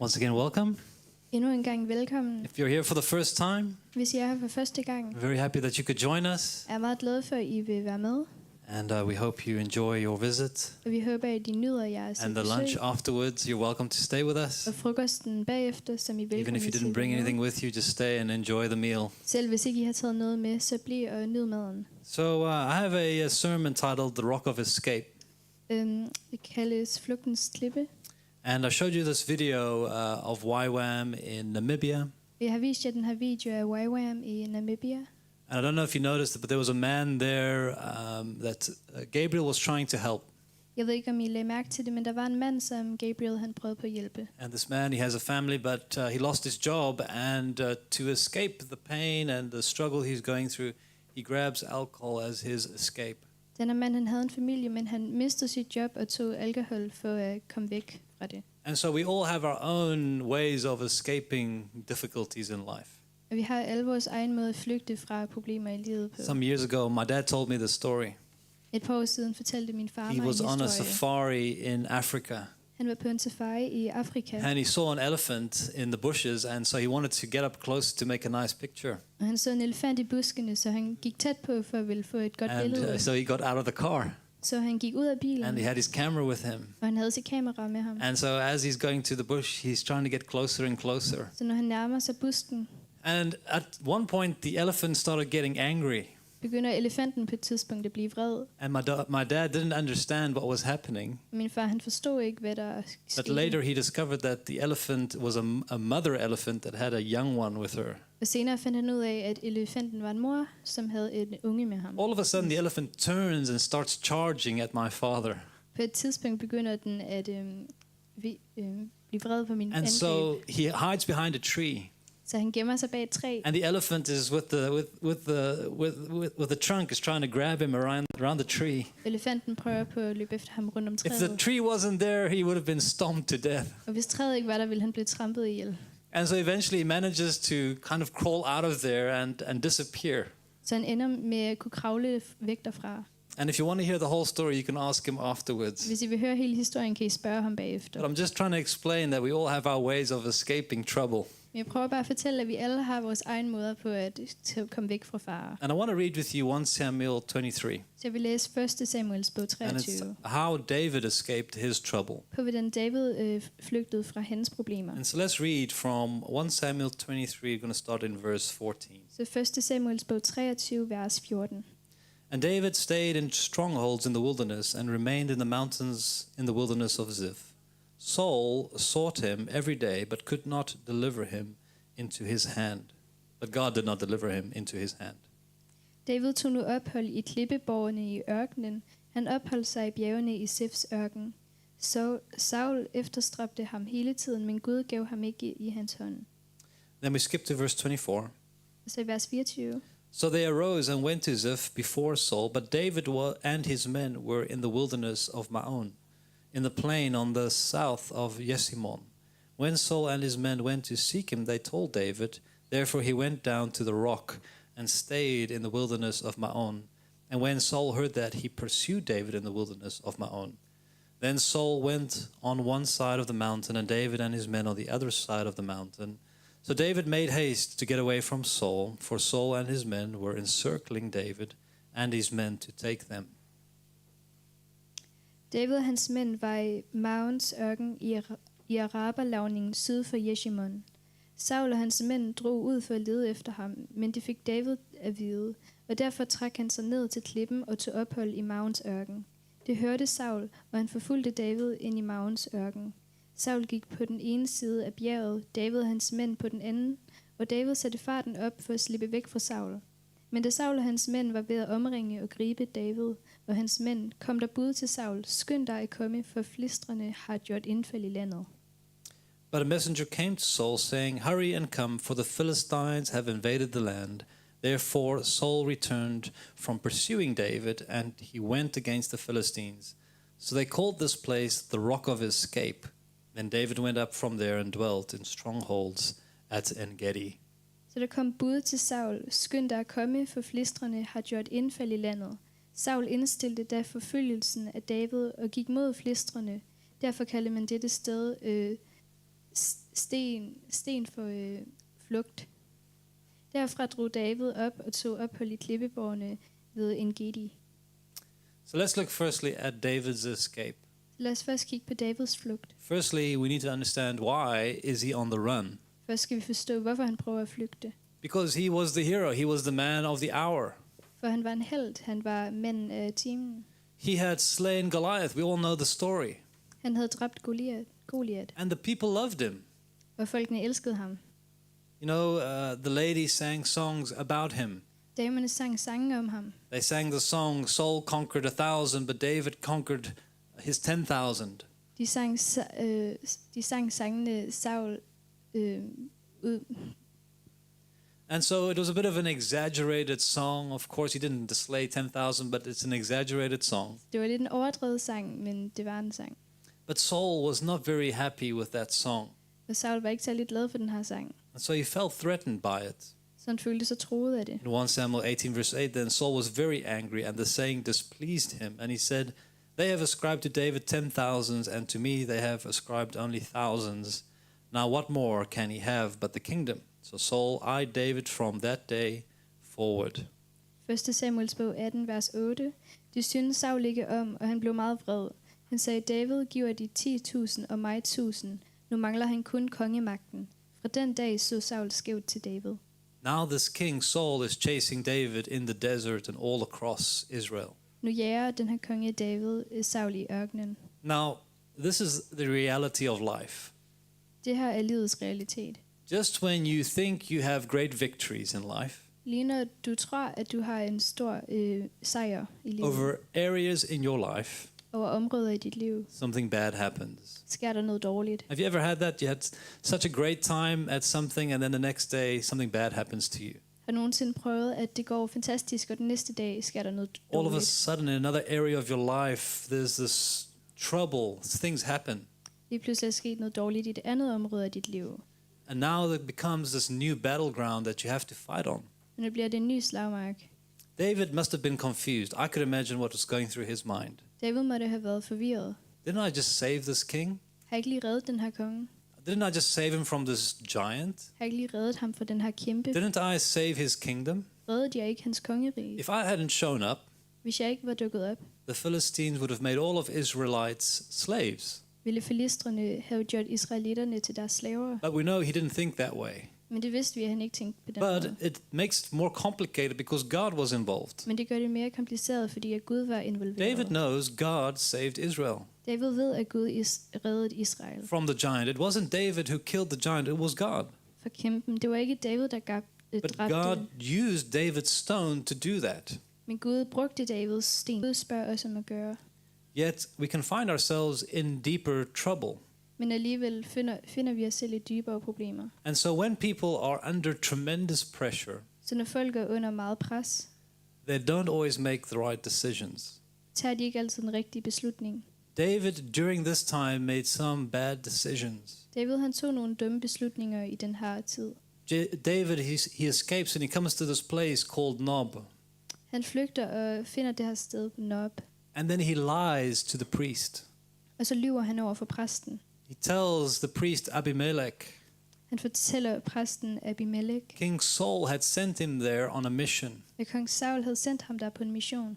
Once again, welcome. Endnu en gang velkommen. If you're here for the first time, Hvis I er her for første gang, we're very happy that you could join us, er jeg meget glad for, at I vil være med. and we hope you enjoy your visit. Og vi håber, at I nyder jeres And the lunch besøg. afterwards, you're welcome to stay with us. Og frokosten bagefter, som I er Even velkommen if you til didn't at bring være med. anything with you, just stay and enjoy the meal. Selv hvis ikke I har taget noget med, så bliv og nyd maden. So I have a sermon titled "The Rock of Escape," Det kaldes Flugtens klippe. and I showed you this video of YWAM in Namibia. Jeg har vist jer den her video af YWAM i Namibia. And I don't know if you noticed it, but there was a man there that Gabriel was trying to help. Jeg ved ikke, om I lagde mærke til det, men der var en mand, som Gabriel han prøvede på at hjælpe. And this man, he has a family, but he lost his job. And to escape the pain and the struggle he's going through, he grabs alcohol as his escape. Den her mand han havde en familie, men han mistede sit job og tog alkohol for at komme væk fra det. And so we all have our own ways of escaping difficulties in life. Og vi har alle vores egen måde at flygte fra problemer i livet på. Some years ago, my dad told me this story. Et par år siden fortalte min far He mig en was on a historie. safari in Africa, Han var på en safari i Afrika, and he saw an elephant in the bushes, and so he wanted to get up close to make a nice picture. og han så en elefant i buskene, så han gik tæt på for at ville få et godt And billede. so he got out of the car, Så han gik ud af bilen, and he had his camera with him. og han havde sit kamera med ham. And so as he's going to the bush, he's trying to get closer and closer. Så når han nærmer sig busken, And at one point, the elephant started getting angry. begynder elefanten på et tidspunkt at blive vred. And my dad didn't understand what was happening. Min far han forstod ikke, hvad der But skete. later he discovered that the elephant was a mother elephant that had a young one with her. Og senere fandt han ud af, at elefanten var en mor, som havde en unge med ham. All of a sudden, the elephant turns and starts charging at my father. På et tidspunkt begynder den at blive vred på min And angreb. so he hides behind a tree. Så han gemmer sig bag et træ. And the elephant is with the trunk is trying to grab him around the tree. Elefanten prøver på at løbe efter ham rundt om If the træet. tree wasn't there, he would have been stomped to death. Og hvis træet ikke var der, ville han blive trampet ihjel. And so eventually he manages to kind of crawl out of there and disappear. Så han ender med at kunne kravle væk derfra. And if you want to hear the whole story, you can ask him afterwards. Hvis I vil høre hele historien, kan I spørge ham But bagefter. I'm just trying to explain that we all have our ways of escaping trouble. Men jeg prøver bare at fortælle, at vi alle har vores egen måder på at komme væk fra farer. And I want to read with you 1 Samuel 23. Så jeg vil læse 1. Samuels bog And it's 23. how David escaped his trouble. På hvordan David flygtede fra hans problemer. And so let's read from 1 Samuel 23. We're going to start in verse 14. Så 1. Samuels bog 23, vers 14. And David stayed in strongholds in the wilderness and remained in the mountains in the wilderness of Ziph. Saul sought him every day, but could not deliver him into his hand. But God did not deliver him into his hand. David tog nu ophold i klippeborgene i ørkenen. Han opholdt sig i bjergene i Sifs ørken. Så Saul efterstræbte ham hele tiden, men Gud gav ham ikke i hans hånd. Then we skip to verse 24. Så i vers 24. So they arose and went to Ziph before Saul, but David and his men were in the wilderness of Maon, in the plain on the south of Jesimon. When Saul and his men went to seek him, they told David. Therefore he went down to the rock and stayed in the wilderness of Maon. And when Saul heard that, he pursued David in the wilderness of Maon. Then Saul went on one side of the mountain, and David and his men on the other side of the mountain. So David made haste to get away from Saul, for Saul and his men were encircling David and his men to take them. David og hans mænd var i Maons ørken i Araberlavningen syd for Jeshimon. Saul og hans mænd drog ud for at lede efter ham, men de fik David at vide, og derfor trak han sig ned til klippen og tog ophold i Maons ørken. Det hørte Saul, og han forfulgte David ind i Maons ørken. Saul gik på den ene side af bjerget, David og hans mænd på den anden, og David satte farten op for at slippe væk fra Saul. Men da Saul og hans mænd var ved at omringe og gribe David og hans mænd, kom der bud til Saul: skynd dig at komme, for filistrene har gjort indfald i landet. But a messenger came to Saul, saying, Hurry and come, for the Philistines have invaded the land. Therefore Saul returned from pursuing David, and he went against the Philistines. So they called this place the Rock of Escape. Then David went up from there and dwelt in strongholds at En-Gedi. Så der kom bud til Saul: skynd dig at komme, for filistrene har gjort indfald i landet. Saul indstilte da forfølgelsen af David og gik mod filistrene. Derfor kaldte man dette sted sten for flugt. Derfra drog David op og tog ophold i klippeborgene ved En-Gedi. So let's look firstly at David's escape. Lad os først kigge på Davids flugt. Firstly, we need to understand why is he on the run? Først skal vi forstå, hvorfor han prøver at flygte. Because he was the hero. He was the man of the hour. For han var en helt. Han var manden af timen. He had slain Goliath. We all know the story. Han havde dræbt Goliat. And the people loved him. Og folkene elskede ham. You know, the ladies sang songs about him. Damerne sang sange om ham. They sang the song, Saul conquered 1,000, but David conquered his 10,000. De sang sangene Saul ud. And so it was a bit of an exaggerated song. Of course, he didn't slay 10,000, but it's an exaggerated song. Det var lidt en overdrevet sang, men det var en sang. But Saul was not very happy with that song. Og Saul var ikke særlig glad for den her sang. And so he felt threatened by it. Så han følte sig truet af det. In 1 Samuel 18 verse 8, then Saul was very angry, and the saying displeased him. And he said, they have ascribed to David 10,000s, and to me they have ascribed only thousands. Now what more can he have but the kingdom? So Saul eyed David from that day forward. 1. Samuels bog 18, vers 8. Det syntes Saul ikke om, og han blev meget vred. Han sagde, David giver de 10.000 og mig 1.000. Nu mangler han kun kongemagten. Fra den dag så Saul skævt til David. Now this king Saul is chasing David in the desert and all across Israel. Nu jager den her konge David Saul i ørkenen. Now, this is the reality of life. Det her er livets realitet. Just when you think you have great victories in life, Lige når du tror, at du har en stor sejr i livet, over areas in your life, over områder i dit liv, something bad happens. sker der noget dårligt. Have you ever had that? You had such a great time at something, and then the next day something bad happens to you. Har nogensinde prøvet, at det går fantastisk, og den næste dag sker der noget All of a dårligt? sudden, in another area of your life, there's this trouble. Things happen. Lige pludselig er sket noget dårligt i et andet område af dit liv. And now it becomes this new battleground that you have to fight on. Men det bliver det en ny slagmark. David must have been confused. I could imagine what was going through his mind. David måtte have været forvirret. Didn't I just save this king? Har ikke lige reddet den her konge? Didn't I just save him from this giant? Har ikke lige reddet ham fra den her kæmpe? Didn't I save his kingdom? Reddede jeg ikke hans kongerige? If I hadn't shown up, Hvis jeg ikke var dukket op, the Philistines would have made all of Israelites slaves. ville filistrene have gjort israelitterne til deres slaver. But we know he didn't think that way. Men det vidste vi, at han ikke tænkte på den But måde. it makes it more complicated because God was involved. Men det gør det mere kompliceret, fordi at Gud var involveret. David knows God saved Israel David ved, at Gud reddede Israel from the giant. It wasn't David who killed the giant, it was God. fra kæmpen. Det var ikke David, der But dræbte God den. used David's stone to do that. Men Gud brugte Davids sten. Gud spørger os om at gøre. Yet we can find ourselves in deeper trouble. Men alligevel finder vi os selv i dybere problemer. And so when people are under tremendous pressure, Så når folk er under meget pres, they don't always make the right decisions. tager de ikke altid den rigtige beslutning. David, during this time, made some bad decisions. David han tog nogle dumme beslutninger i den her tid. David, he escapes and he comes to this place called Nob. Han flygter og finder det her sted på Nob. And then he lies to the priest. Og så lyver han over for præsten. He tells the priest Abimelech, Han fortæller præsten Abimelech, King Saul had sent him there on a mission, at kong Saul havde sendt ham der på en mission.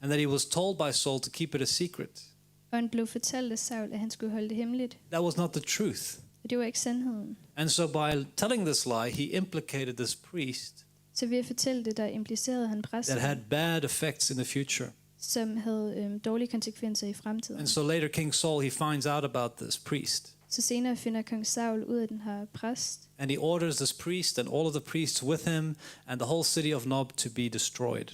and that he was told by Saul to keep it a secret. Og han blev fortalt af Saul, at han skulle holde det hemmeligt. That was not the truth. Og det var ikke sandheden. And so by telling this lie, he implicated this priest Så ved at fortælle det, der implicerede han præsten, that had bad effects in the future. som havde dårlige konsekvenser i fremtiden. And so later King Saul, he finds out about this priest. Så senere finder kong Saul ud af den her præst, And he orders this priest and all of the priests with him and the whole city of Nob to be destroyed.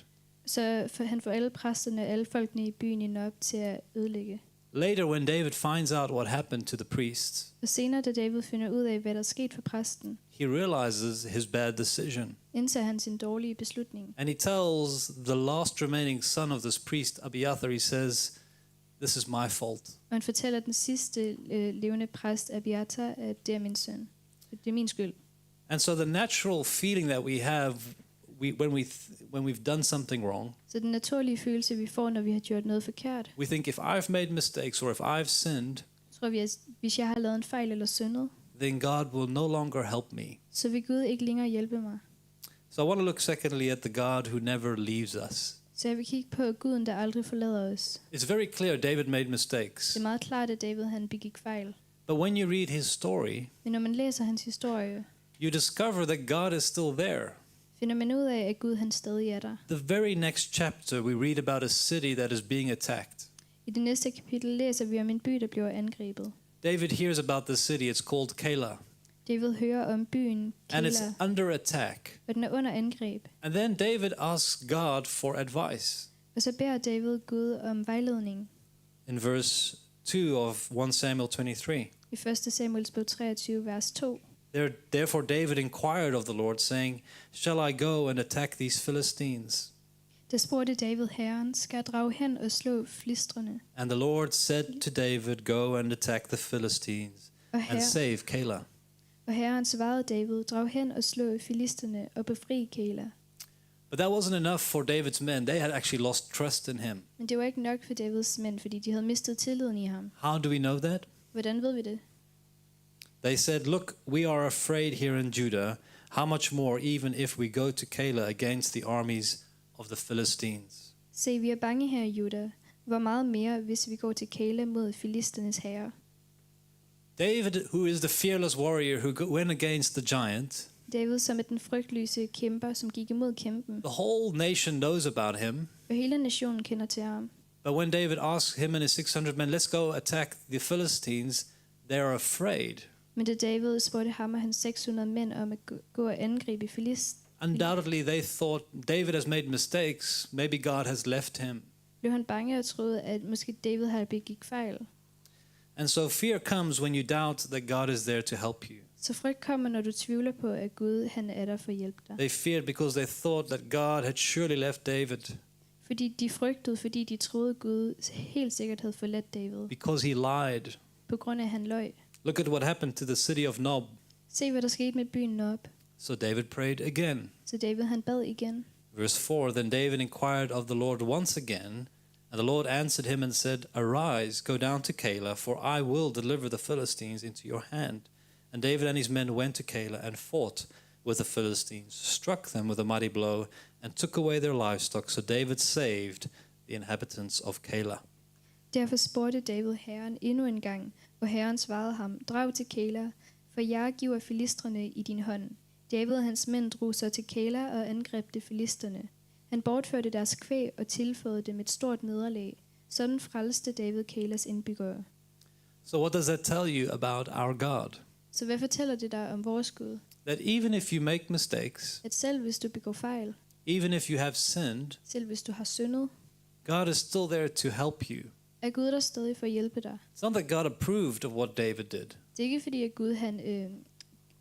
så han får alle præsterne og alle folkene i byen i Nob til at ødelægge. Later, when David finds out what happened to the priests, Og senere, da David finder ud af, hvad der skete for præsten, he realizes his bad decision. indser han sin dårlige beslutning. And he tells the last remaining son of this priest, Abiathar, he says, this is my fault. Og han fortæller den sidste levende præst, Abiathar, at det er min søn. Det er min skyld. And so the natural feeling that we have when we've done something wrong, Så den naturlige følelse, vi får, når vi har gjort noget forkert, we think if I've made mistakes or if I've sinned, tror vi, at hvis jeg har lavet en fejl eller syndet, then God will no longer help me. så vil Gud ikke længere hjælpe mig. So I want to look secondly at the God who never leaves us. Så jeg vil kigge på Guden, der aldrig forlader os. It's very clear David made mistakes. Det er meget klart, at David han begik fejl. But when you read his story, Men når man læser hans historie, you discover that God is still there. finder man ud af, at Gud han stadig er der. The very next chapter, we read about a city that is being attacked. I det næste kapitel læser vi om en by, der bliver angrebet. David hears about the city. It's called Keilah, David hører om byen and it's Keilah, under attack. og den er under angreb. And then David asks God for advice. Og så beder David Gud om vejledning. In verse 2 of 1 Samuel 23. I 1. Samuels bog 23, vers 2. Therefore David inquired of the Lord, saying, Shall I go and attack these Philistines? Der spurgte David Herren, skal jeg drage hen og slå filistrene? And the Lord said to David, Go and attack the Philistines and save Keilah. Og Herren svarede David, drag hen og slå filisterne og befri Keilah. But that wasn't enough for David's men. They had actually lost trust in him. Men det var ikke nok for Davids mænd, fordi de havde mistet tilliden i ham. How do we know that? Hvordan ved vi det? They said, Look, we are afraid here in Judah. How much more, even if we go to Keilah against the armies of the Philistines? Se, vi er bange her i Juda. Hvor meget mere, hvis vi går til Keilah mod filisternes herre? David, who is the fearless warrior who went against the giant, David, som er den frygtløse kæmper, som gik imod kæmpen. the whole nation knows about him. Og hele nationen kender til ham. But when David asks him and his 600 men, let's go attack the Philistines, they're afraid. Men da David spurgte ham og hans 600 mænd om at gå og angribe Undoubtedly, they thought David has made mistakes. Maybe God has left him. blev han bange og troede, at måske David havde begik fejl. And so fear comes when you doubt that God is there to help you. Så frygt kommer, når du tvivler på, at Gud han er der for at hjælpe dig. They feared because they thought that God had surely left David, Fordi de frygtede, fordi de troede, at Gud helt sikkert havde forladt David. because he lied. På grund af, at han løg. Look at what happened to the city of Nob. Se, hvad der skete med byen Nob. So David prayed again. Så David han bad igen. Verse 4, Then David inquired of the Lord once again, and the Lord answered him and said, Arise, go down to Keilah, for I will deliver the Philistines into your hand. And David and his men went to Keilah and fought with the Philistines, struck them with a mighty blow, and took away their livestock. So David saved the inhabitants of Keilah. Derfor spurgte David Herren endnu en gang, og Herren svarede ham, drag til Keilah, for jeg giver filistrene i din hånd. David og hans mænd drog så til Keilah og angreb de filisterne. Han bortførte deres kvæg og tilføjede dem et stort nederlag. Sådan frelste David Keilahs indbyggere. So what does that tell you about our God? Så hvad fortæller det dig om vores Gud? That even if you make mistakes, At selv hvis du begår fejl, even if you have sinned, selv hvis du har syndet, God is still there to help you. er Gud der stadig for at hjælpe dig. It's not that God approved of what David did. Det er ikke fordi, at Gud han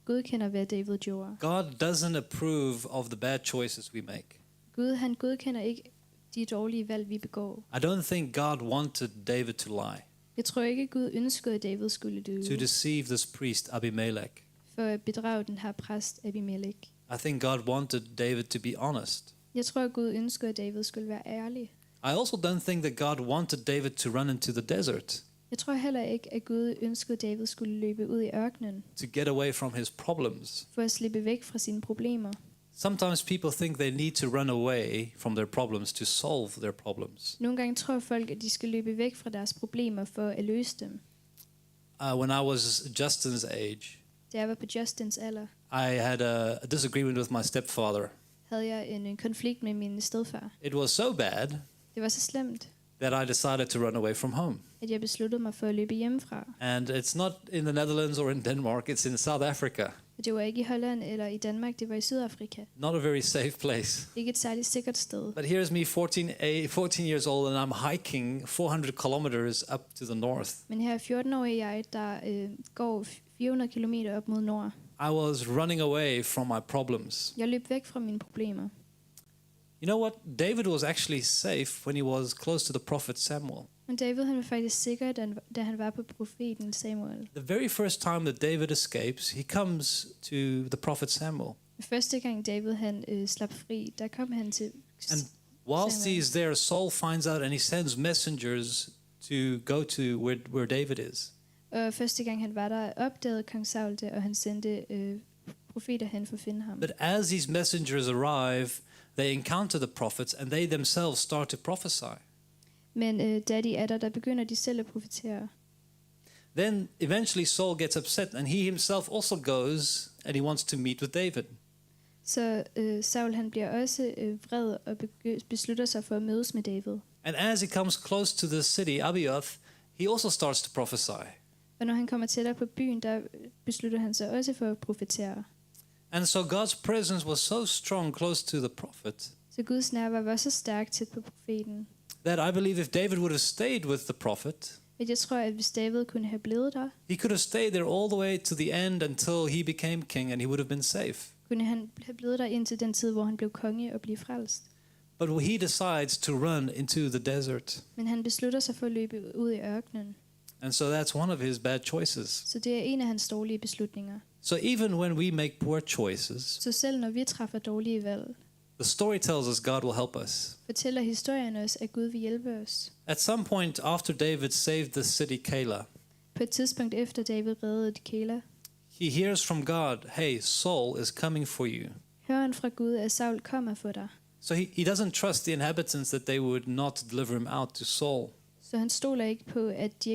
godkender, hvad David gjorde. God doesn't approve of the bad choices we make. Gud han godkender ikke de dårlige valg, vi begår. I don't think God wanted David to lie, Jeg tror ikke, at Gud ønskede, at David skulle to lyve deceive this priest Abimelech. for at bedrage den her præst Abimelech. I think God wanted David to be honest. Jeg tror, at Gud ønskede, at David skulle være ærlig. I also don't think that God wanted David to run into the desert, Jeg tror heller ikke, at Gud ønskede, at David skulle løbe ud i ørkenen to get away from his problems. for at slippe væk fra sine problemer. Sometimes people think they need to run away from their problems to solve their problems. Nogle gange tror folk, at de skal løbe væk fra deres problemer for at løse dem. When I was Justin's age, Da jeg var på Justins alder, I had a disagreement with my stepfather. havde jeg en konflikt med min stedfar. It was so bad Det var så slemt, that I decided to run away from home. at jeg besluttede mig for at løbe hjemmefra. And it's not in the Netherlands or in Denmark, it's in South Africa. Og det var ikke i Holland eller i Danmark, det var i Sydafrika. Not a very safe place. Ikke et særligt sikkert sted. But here's me, 14 years old, and I'm hiking 400 kilometers up to the north. Men her er 14-årig jeg, der går 400 kilometer op mod nord. I was running away from my problems. Jeg løb væk fra mine problemer. You know what? David was actually safe when he was close to the prophet Samuel. Men David han var faktisk sikker, da han var på profeten Samuel. The very first time that David escapes, he comes to the prophet Samuel. Første gang David han slap fri, der kom han til And whilst Samuel. he's there, Saul finds out and he sends messengers to go to where David is. Og første gang han var der, opdagede kong Saul det, og han sendte profeter hen for at finde ham. But as these messengers arrive, they encounter the prophets and they themselves start to prophesy. Men da de er der begynder de selv at profetere. Then eventually Saul gets upset and he himself also goes and he wants to meet with David. Så Saul han bliver også vred og beslutter sig for at mødes med David. And as he comes close to the city, Abiath, he also starts to prophesy. Og når han kommer tættere på byen, der beslutter han sig også for at profetere. And so God's presence was so strong close to the prophet Så Guds nærvær var så stærkt tæt på profeten, that I believe if David would have stayed with the prophet, at jeg tror, at hvis David kunne have blevet der, he could have stayed there all the way to the end until he became king and he would have been safe. kunne han have blevet der indtil den tid, hvor han blev konge og blev frelst. But he decides to run into the desert. Men han beslutter sig for at løbe ud i ørkenen. And so that's one of his bad choices. Så det er en af hans dårlige beslutninger. So even when we make poor choices, Så selv når vi træffer dårlige valg, the story tells us God will help us. fortæller historien os, at Gud vil hjælpe os. At some point after David saved the city Keilah, På et tidspunkt efter David reddede Keilah, he hears from God, hey, Saul is coming for you. hører han fra Gud, at Saul kommer for dig. So he doesn't trust the inhabitants that they would not deliver him out to Saul. Så han stoler ikke på, at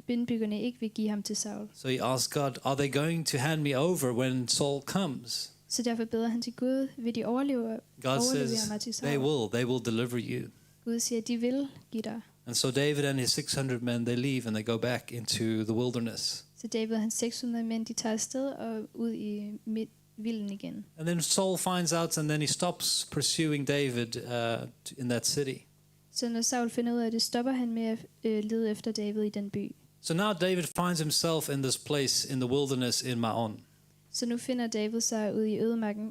indbyggerne ikke vil give ham til Saul. So he asks God, are they going to hand me over when Saul comes? Så derfor beder han til Gud, vil de overlevere God mig til says, Saul? they will deliver you. Gud siger, at de vil give dig. And so David and his 600 men, they leave and they go back into the wilderness. Så David og hans 600 mænd, de tager afsted og ud i vilden igen. And then Saul finds out and then he stops pursuing David in that city. Så når Saul finder ud af det, stopper han med at lede efter David i den by. So now David finds himself in this place in the wilderness in Maon. Så nu finder David sig ude i ødemarken